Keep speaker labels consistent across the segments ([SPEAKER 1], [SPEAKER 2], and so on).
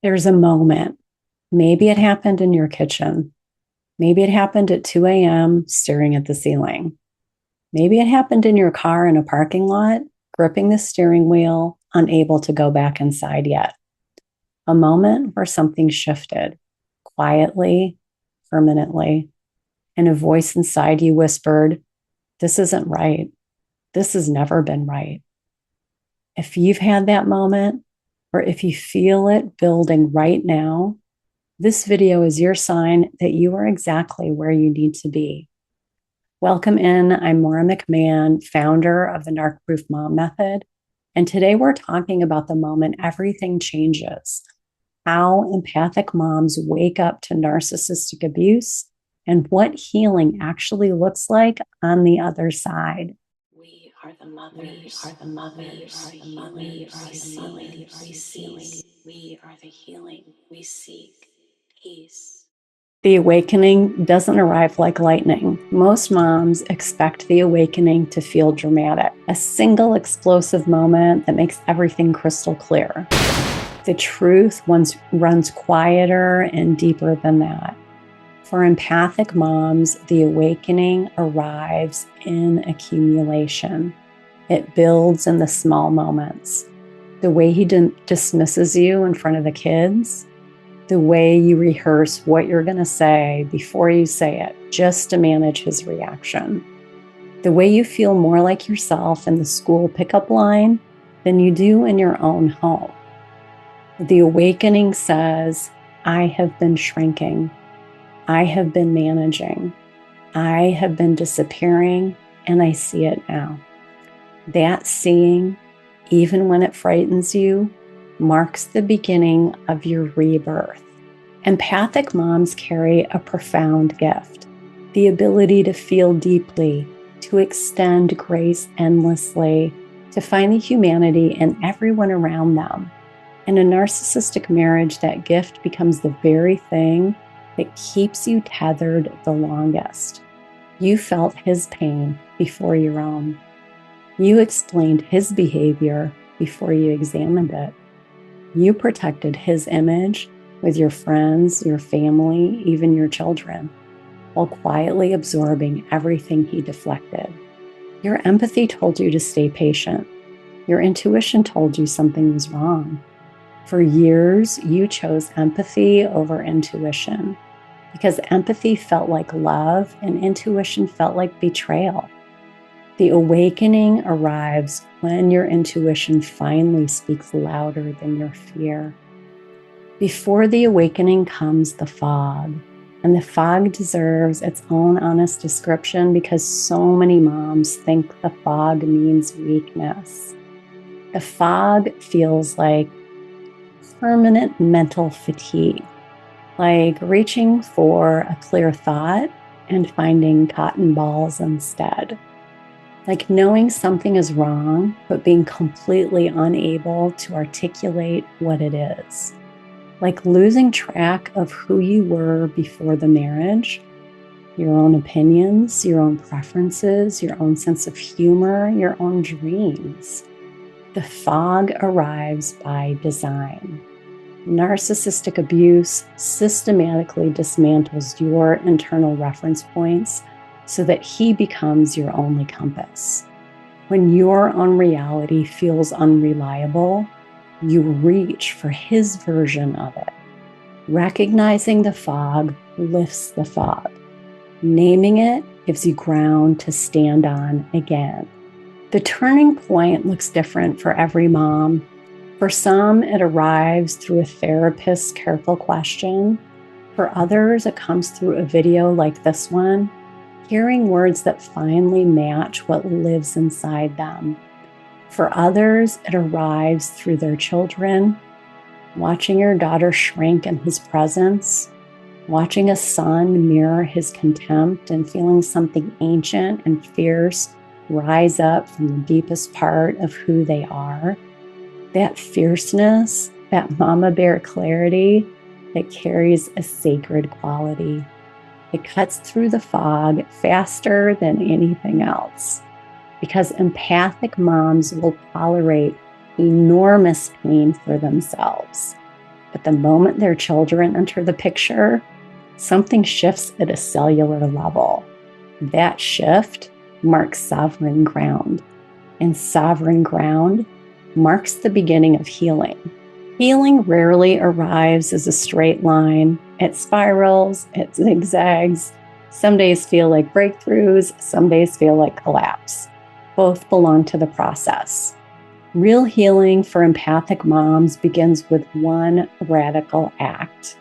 [SPEAKER 1] There's a moment. Maybe it happened in your kitchen. Maybe it happened at 2 a.m. staring at the ceiling. Maybe it happened in your car in a parking lot, gripping the steering wheel, unable to go back inside yet. A moment where something shifted quietly, permanently, and a voice inside you whispered, "This isn't right. This has never been right." If you've had that moment, or if you feel it building right now, this video is your sign that you are exactly where you need to be. Welcome in. I'm Maura McMahon, founder of the Narc-Proof Mom Method. And today we're talking about the moment everything changes, how empathic moms wake up to narcissistic abuse and what healing actually looks like on the other side.
[SPEAKER 2] We are the mothers. We are the mothers. We are the healing we seek. We are the healing we seek. Peace.
[SPEAKER 1] The awakening doesn't arrive like lightning. Most moms expect the awakening to feel dramatic, a single explosive moment that makes everything crystal clear. The truth runs quieter and deeper than that. For empathic moms, the awakening arrives in accumulation. It builds in the small moments. The way he dismisses you in front of the kids, the way you rehearse what you're going to say before you say it, just to manage his reaction. The way you feel more like yourself in the school pickup line than you do in your own home. The awakening says, I have been shrinking. I have been managing. I have been disappearing, and I see it now. That seeing, even when it frightens you, marks the beginning of your rebirth. Empathic moms carry a profound gift, the ability to feel deeply, to extend grace endlessly, to find the humanity in everyone around them. In a narcissistic marriage, that gift becomes the very thing that keeps you tethered the longest. You felt his pain before your own. You explained his behavior before you examined it. You protected his image with your friends, your family, even your children, while quietly absorbing everything he deflected. Your empathy told you to stay patient. Your intuition told you something was wrong. For years, you chose empathy over intuition because empathy felt like love and intuition felt like betrayal. The awakening arrives when your intuition finally speaks louder than your fear. Before the awakening comes the fog, and the fog deserves its own honest description because so many moms think the fog means weakness. The fog feels like permanent mental fatigue, like reaching for a clear thought and finding cotton balls instead. Like knowing something is wrong, but being completely unable to articulate what it is. Like losing track of who you were before the marriage, your own opinions, your own preferences, your own sense of humor, your own dreams. The fog arrives by design. Narcissistic abuse systematically dismantles your internal reference points so that he becomes your only compass. When your own reality feels unreliable, you reach for his version of it. Recognizing the fog lifts the fog. Naming it gives you ground to stand on again. The turning point looks different for every mom. For some, it arrives through a therapist's careful question. For others, it comes through a video like this one, hearing words that finally match what lives inside them. For others, it arrives through their children, watching your daughter shrink in his presence, watching a son mirror his contempt and feeling something ancient and fierce rise up from the deepest part of who they are. That fierceness, that mama bear clarity that carries a sacred quality. It cuts through the fog faster than anything else because empathic moms will tolerate enormous pain for themselves. But the moment their children enter the picture, something shifts at a cellular level. That shift marks sovereign ground, and sovereign ground marks the beginning of healing. Healing rarely arrives as a straight line. It spirals, it zigzags. Some days feel like breakthroughs, some days feel like collapse. Both belong to the process. Real healing for empathic moms begins with one radical act: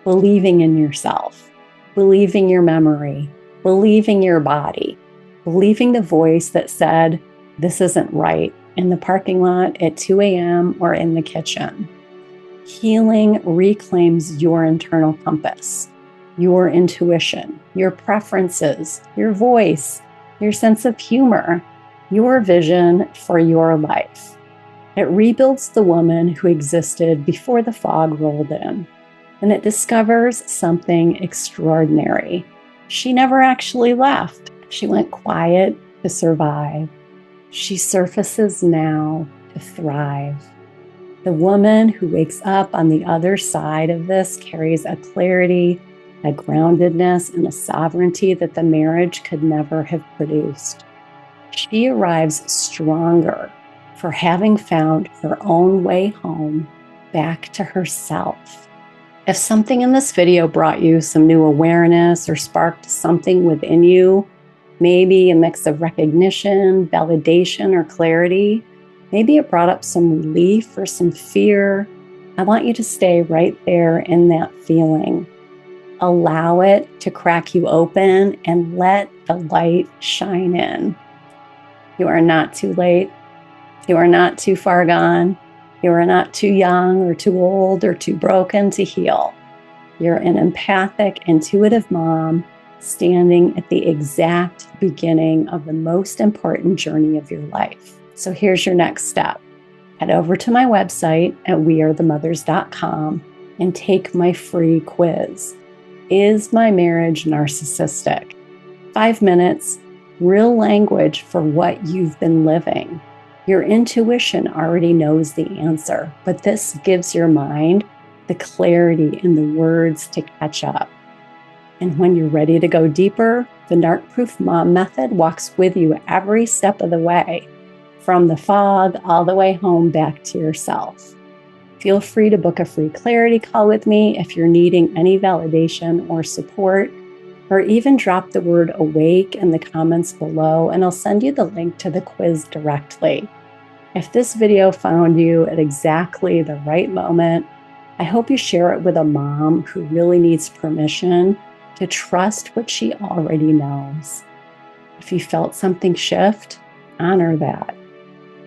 [SPEAKER 1] believing in yourself, believing your memory, believing your body, believing the voice that said, "This isn't right," in the parking lot at 2 a.m. or in the kitchen. Healing reclaims your internal compass, your intuition, your preferences, your voice, your sense of humor, your vision for your life. It rebuilds the woman who existed before the fog rolled in, and it discovers something extraordinary. She never actually left. She went quiet to survive. She surfaces now to thrive. The woman who wakes up on the other side of this carries a clarity, a groundedness, and a sovereignty that the marriage could never have produced. She arrives stronger for having found her own way home, back to herself. If something in this video brought you some new awareness or sparked something within you, maybe a mix of recognition, validation, or clarity, maybe it brought up some relief or some fear, I want you to stay right there in that feeling. Allow it to crack you open and let the light shine in. You are not too late. You are not too far gone. You are not too young or too old or too broken to heal. You're an empathic, intuitive mom standing at the exact beginning of the most important journey of your life. So here's your next step. Head over to my website at WeAreTheMothers.com and take my free quiz. Is my marriage narcissistic? 5 minutes, real language for what you've been living. Your intuition already knows the answer, but this gives your mind the clarity and the words to catch up. And when you're ready to go deeper, the Narc-Proof Mom Method walks with you every step of the way, from the fog all the way home back to yourself. Feel free to book a free clarity call with me if you're needing any validation or support, or even drop the word awake in the comments below and I'll send you the link to the quiz directly. If this video found you at exactly the right moment, I hope you share it with a mom who really needs permission to trust what she already knows. If you felt something shift, honor that.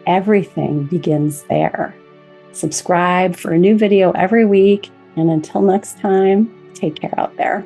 [SPEAKER 1] Everything begins there. Subscribe for a new video every week, and until next time, take care out there.